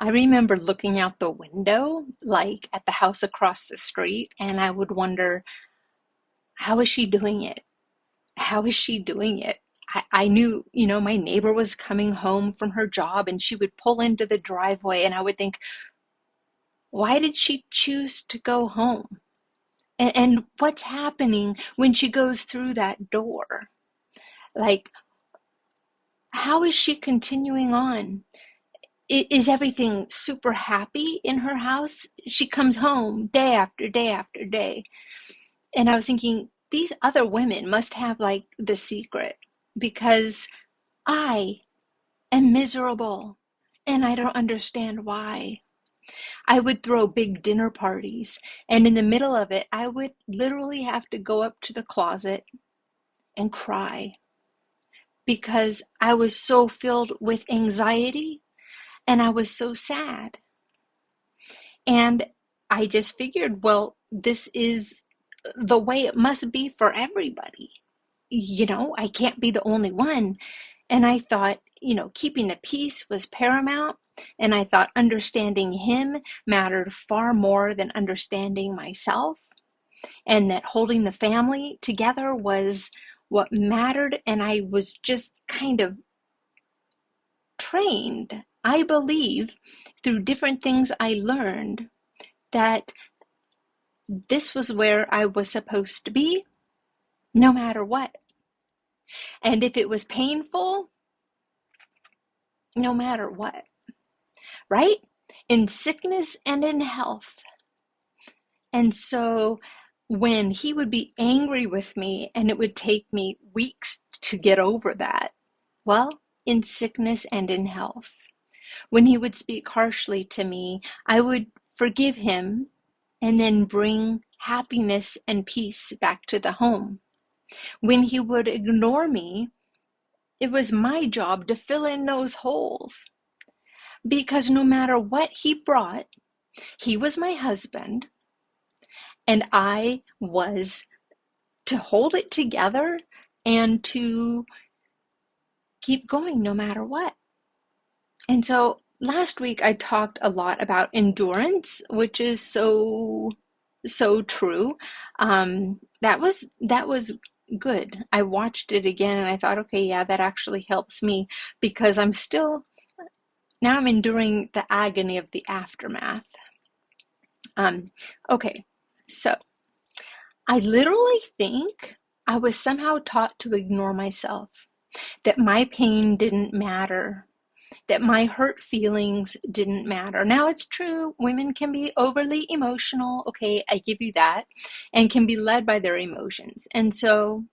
I remember looking out the window, like at the house across the street, and I would wonder, how is she doing it? How is she doing it? I knew, my neighbor was coming home from her job and she would pull into the driveway, and I would think, why did she choose to go home? And what's happening when she goes through that door? Like, how is she continuing on? Is everything super happy in her house? She comes home day after day after day. And I was thinking, these other women must have like the secret, because I am miserable and I don't understand why. I would throw big dinner parties, and in the middle of it, I would literally have to go up to the closet and cry because I was so filled with anxiety and I was so sad. And I just figured, well, this is the way it must be for everybody. I can't be the only one. And I thought, keeping the peace was paramount. And I thought understanding him mattered far more than understanding myself. And that holding the family together was what mattered. And I was just kind of trained, I believe, through different things I learned, that this was where I was supposed to be, no matter what. And if it was painful, no matter what, right? In sickness and in health. And so when he would be angry with me and it would take me weeks to get over that, well, in sickness and in health. When he would speak harshly to me, I would forgive him and then bring happiness and peace back to the home. When he would ignore me, it was my job to fill in those holes. Because no matter what he brought, he was my husband, and I was to hold it together and to keep going no matter what. And so last week I talked a lot about endurance, which is so true. That was good. I watched it again and I thought, okay, yeah, that actually helps me, because now I'm enduring the agony of the aftermath. Okay, so I literally think I was somehow taught to ignore myself, that my pain didn't matter, that my hurt feelings didn't matter. Now, it's true, women can be overly emotional, okay, I give you that, and can be led by their emotions. And so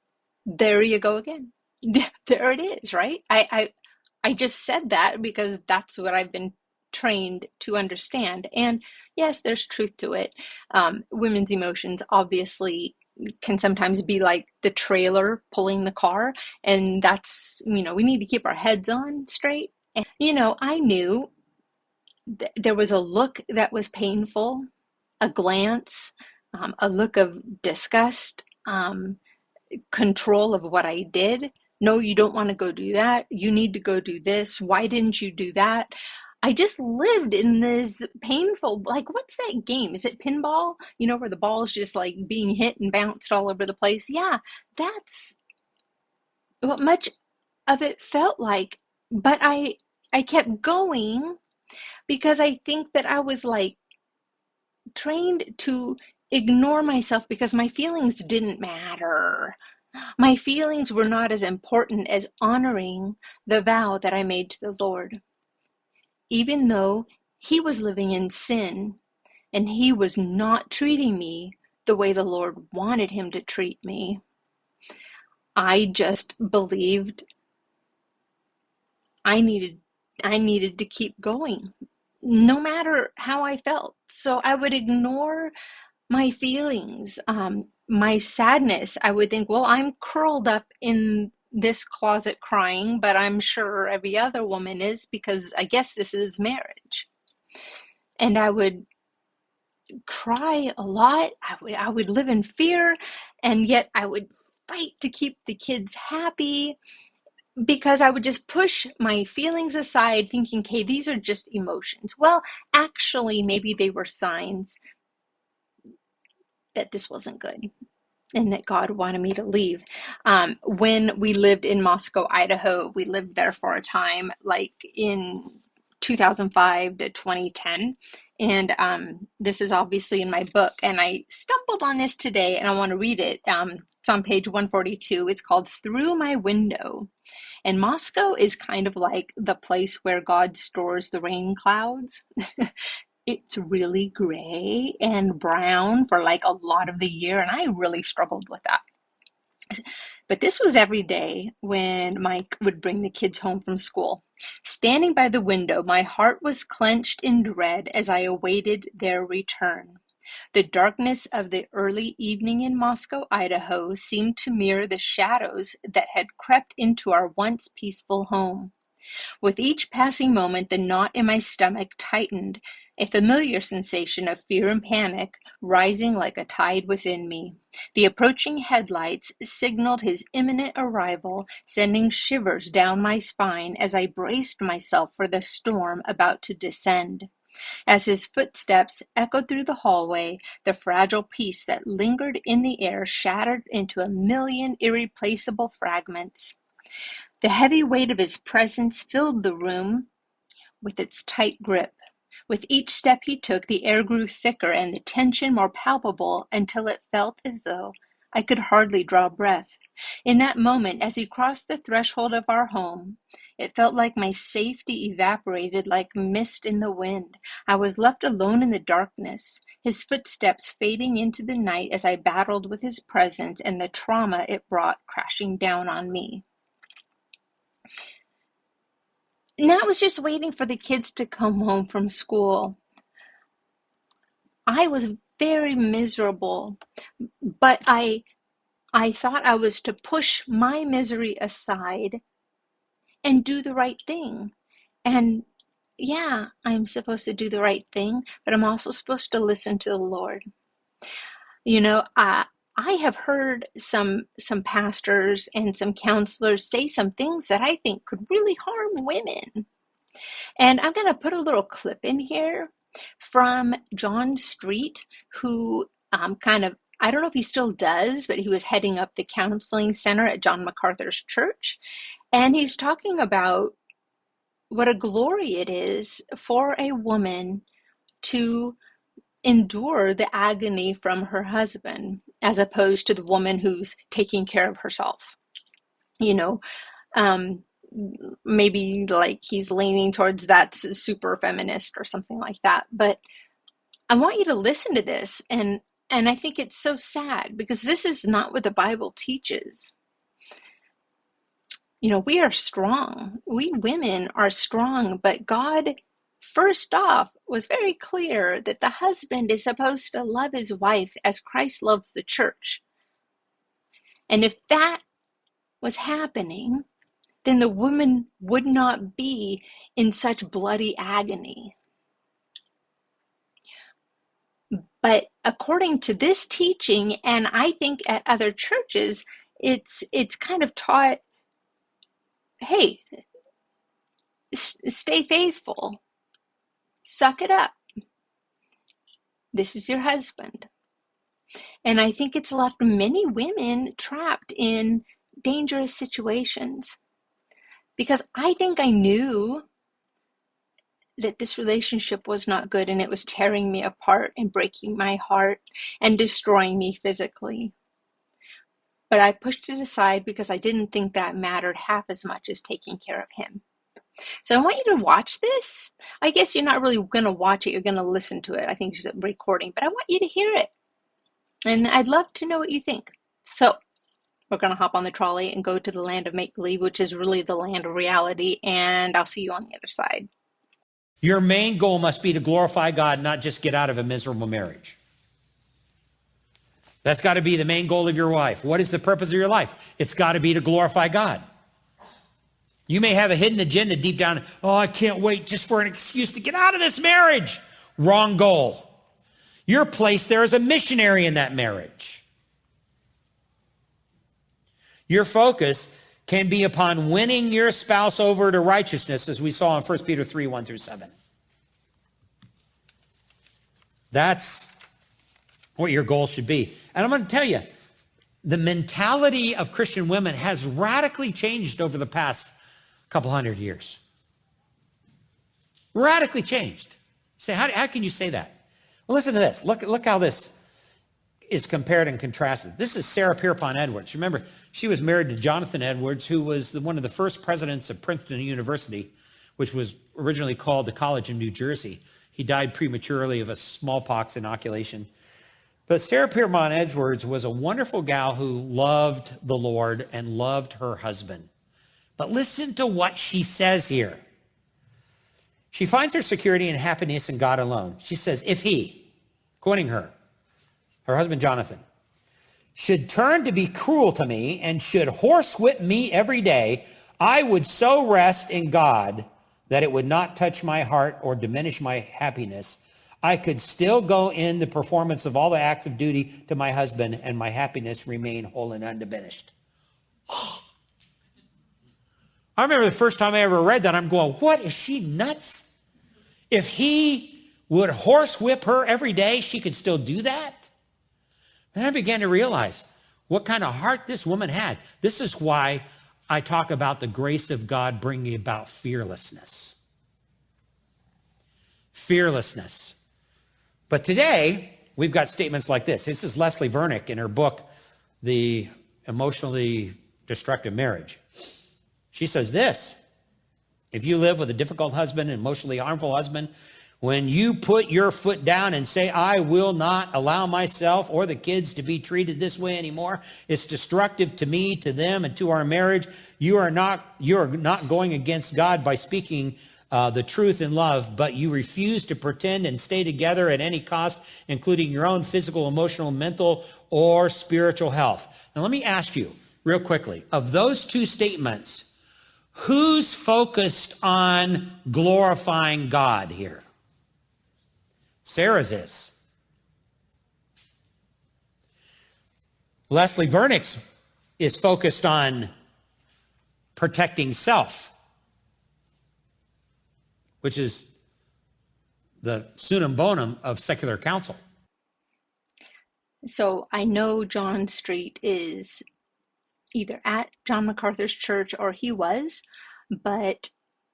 there you go again. There it is, right? I just said that because that's what I've been trained to understand. And yes, there's truth to it. Women's emotions obviously can sometimes be like the trailer pulling the car, and that's, we need to keep our heads on straight. And, I knew there was a look that was painful, a glance, a look of disgust, control of what I did. No, you don't want to go do that. You need to go do this. Why didn't you do that? I just lived in this painful, like, what's that game? Is it pinball? Where the ball's just like being hit and bounced all over the place? Yeah, that's what much of it felt like. But I kept going because I think that I was like trained to ignore myself because my feelings didn't matter. My feelings were not as important as honoring the vow that I made to the Lord. Even though he was living in sin and he was not treating me the way the Lord wanted him to treat me, I just believed I needed to keep going, no matter how I felt. So I would ignore my feelings, my sadness. I would think, well, I'm curled up in this closet crying, but I'm sure every other woman is, because I guess this is marriage. And I would cry a lot. I would live in fear, and yet I would fight to keep the kids happy. because I would just push my feelings aside thinking, okay, these are just emotions. Well, actually, maybe they were signs that this wasn't good and that God wanted me to leave. When we lived in Moscow, Idaho, we lived there for a time, like in 2005 to 2010. And this is obviously in my book. And I stumbled on this today and I want to read it. It's on page 142. It's called Through My Window. And Moscow is kind of like the place where God stores the rain clouds. It's really gray and brown for like a lot of the year, and I really struggled with that. But this was every day when Mike would bring the kids home from school. Standing by the window, my heart was clenched in dread as I awaited their return. The darkness of the early evening in Moscow, Idaho, seemed to mirror the shadows that had crept into our once peaceful home. With each passing moment, the knot in my stomach tightened, a familiar sensation of fear and panic rising like a tide within me. The approaching headlights signaled his imminent arrival, sending shivers down my spine as I braced myself for the storm about to descend. As his footsteps echoed through the hallway, the fragile peace that lingered in the air shattered into a million irreplaceable fragments. The heavy weight of his presence filled the room with its tight grip. With each step he took, the air grew thicker and the tension more palpable until it felt as though I could hardly draw breath. In that moment, as he crossed the threshold of our home, it felt like my safety evaporated like mist in the wind. I was left alone in the darkness, his footsteps fading into the night as I battled with his presence and the trauma it brought crashing down on me. And that was just waiting for the kids to come home from school. I was very miserable, but I thought I was to push my misery aside and do the right thing. And yeah, I'm supposed to do the right thing, but I'm also supposed to listen to the Lord. You know, I have heard some pastors and some counselors say some things that I think could really harm women. And I'm going to put a little clip in here from John Street, who I don't know if he still does, but he was heading up the counseling center at JohnMacArthur's church. And he's talking about what a glory it is for a woman to endure the agony from her husband, as opposed to the woman who's taking care of herself. You know, maybe like he's leaning towards that's super feminist or something like that. But I want you to listen to this, and I think it's so sad because this is not what the Bible teaches. You know, we are strong. We women are strong, but God, first off, was very clear that the husband is supposed to love his wife as Christ loves the church. And if that was happening, then the woman would not be in such bloody agony. But according to this teaching, and I think at other churches, it's kind of taught, hey, stay faithful, suck it up. This is your husband. And I think it's left many women trapped in dangerous situations. Because I think I knew that this relationship was not good and it was tearing me apart and breaking my heart and destroying me physically. But I pushed it aside because I didn't think that mattered half as much as taking care of him. So I want you to watch this. I guess you're not really going to watch it. You're going to listen to it. I think it's a recording, but I want you to hear it. And I'd love to know what you think. So we're going to hop on the trolley and go to the land of make-believe, which is really the land of reality. And I'll see you on the other side. Your main goal must be to glorify God, not just get out of a miserable marriage. That's got to be the main goal of your life. What is the purpose of your life? It's got to be to glorify God. You may have a hidden agenda deep down. Oh, I can't wait just for an excuse to get out of this marriage. Wrong goal. You're placed there as a missionary in that marriage. Your focus can be upon winning your spouse over to righteousness, as we saw in 1 Peter 3, 1 through 7. That's what your goal should be. And I'm going to tell you, the mentality of Christian women has radically changed over the past couple hundred years. Radically changed. You say, how can you say that? Well, listen to this. Look how this is compared and contrasted. This is Sarah Pierpont Edwards. Remember, she was married to Jonathan Edwards, who was one of the first presidents of Princeton University, which was originally called the College of New Jersey. He died prematurely of a smallpox inoculation. But Sarah Pierpont Edwards was a wonderful gal who loved the Lord and loved her husband. But listen to what she says here. She finds her security and happiness in God alone. She says, if he, quoting her husband Jonathan, should turn to be cruel to me and should horsewhip me every day, I would so rest in God that it would not touch my heart or diminish my happiness. I could still go in the performance of all the acts of duty to my husband, and my happiness remain whole and undiminished. I remember the first time I ever read that, I'm going, what, is she nuts? If he would horsewhip her every day, she could still do that? And I began to realize what kind of heart this woman had. This is why I talk about the grace of God bringing about fearlessness. Fearlessness. But today, we've got statements like this. This is Leslie Vernick in her book, The Emotionally Destructive Marriage. She says this: if you live with a difficult husband, an emotionally harmful husband, when you put your foot down and say, I will not allow myself or the kids to be treated this way anymore, it's destructive to me, to them, and to our marriage, you are not going against God by speaking the truth in love, but you refuse to pretend and stay together at any cost, including your own physical, emotional, mental, or spiritual health. Now, let me ask you real quickly, of those two statements, who's focused on glorifying God here? Sarah's is. Leslie Vernick's is focused on protecting self, which is the sunum bonum of secular counsel. So I know John Street is either at John MacArthur's church or he was, but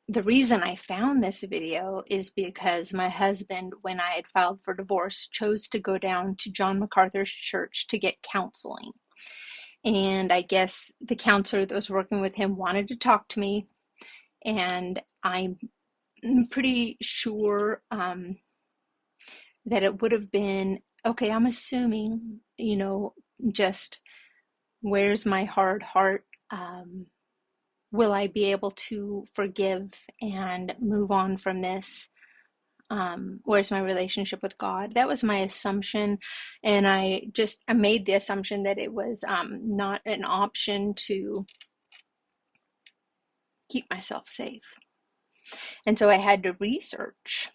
the reason I found this video is because my husband, when I had filed for divorce, chose to go down to John MacArthur's church to get counseling. And I guess the counselor that was working with him wanted to talk to me, and I'm pretty sure that it would have been, okay, I'm assuming, just where's my hard heart? Will I be able to forgive and move on from this? Where's my relationship with God? That was my assumption. And I made the assumption that it was not an option to keep myself safe. And so I had to research.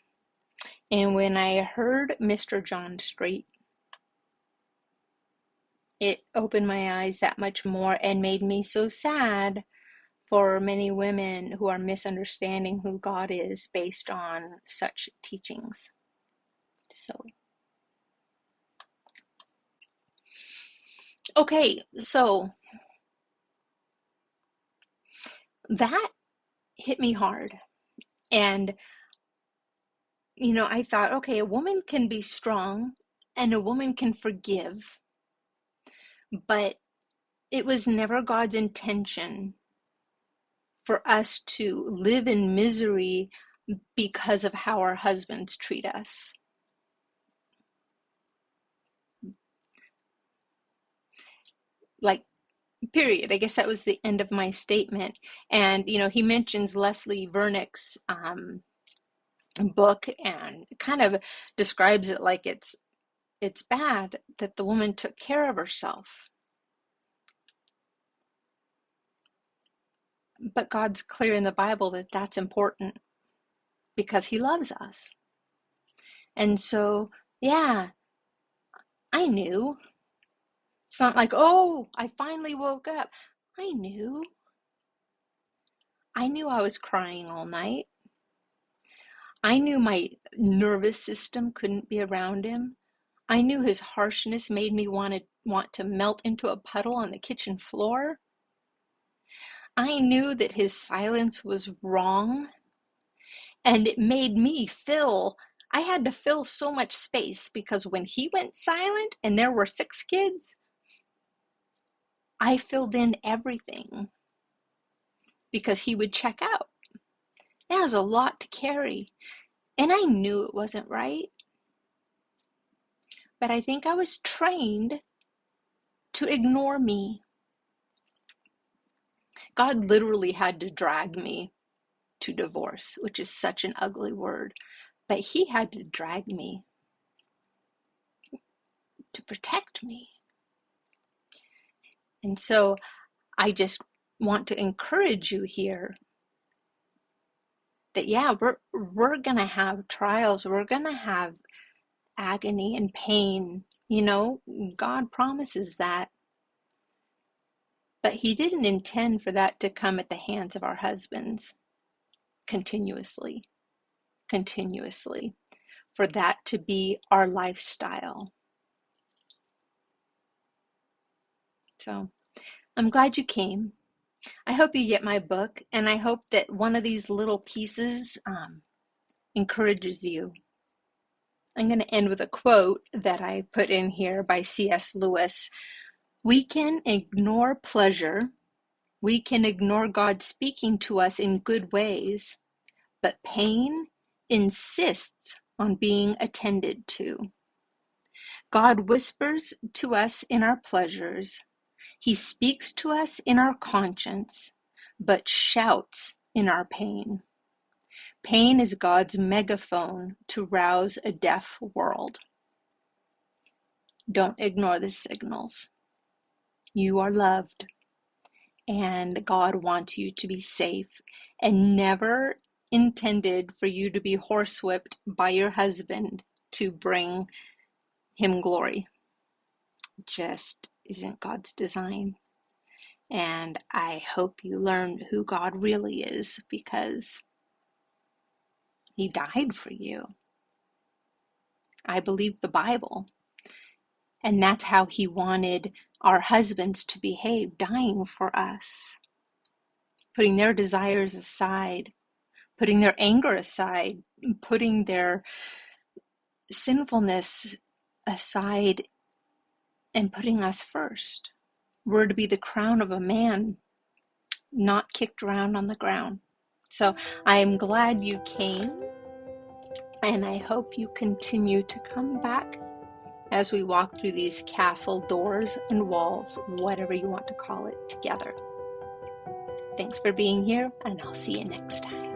And when I heard Mr. John Street, it opened my eyes that much more and made me so sad for many women who are misunderstanding who God is based on such teachings. So, okay, so that hit me hard. And, I thought, okay, a woman can be strong and a woman can forgive, but it was never God's intention for us to live in misery because of how our husbands treat us. Like, period. I guess that was the end of my statement. And, he mentions Leslie Vernick's book and kind of describes it like it's bad that the woman took care of herself. But God's clear in the Bible that that's important because he loves us. And so, yeah, I knew. It's not like, oh, I finally woke up. I knew. I knew I was crying all night. I knew my nervous system couldn't be around him. I knew his harshness made me want to melt into a puddle on the kitchen floor. I knew that his silence was wrong, and it made me I had to fill so much space, because when he went silent and there were 6 kids, I filled in everything because he would check out. That was a lot to carry, and I knew it wasn't right, but I think I was trained to ignore me. God literally had to drag me to divorce, which is such an ugly word, but he had to drag me to protect me. And so I just want to encourage you here that, yeah, we're going to have trials, we're going to have agony and pain. You know, God promises that. But he didn't intend for that to come at the hands of our husbands continuously, for that to be our lifestyle. So I'm glad you came. I hope you get my book, and I hope that one of these little pieces encourages you. I'm going to end with a quote that I put in here by C.S. Lewis. We can ignore pleasure. We can ignore God speaking to us in good ways, but pain insists on being attended to. God whispers to us in our pleasures. He speaks to us in our conscience, but shouts in our pain. Pain is God's megaphone to rouse a deaf world. Don't ignore the signals. You are loved, and God wants you to be safe, and never intended for you to be horsewhipped by your husband to bring him glory. It just isn't God's design. And I hope you learn who God really is, because he died for you. I believe the Bible. And that's how he wanted our husbands to behave, dying for us, putting their desires aside, putting their anger aside, putting their sinfulness aside, and putting us first. We're to be the crown of a man, not kicked around on the ground. So I am glad you came, and I hope you continue to come back as we walk through these castle doors and walls, whatever you want to call it, together. Thanks for being here, and I'll see you next time.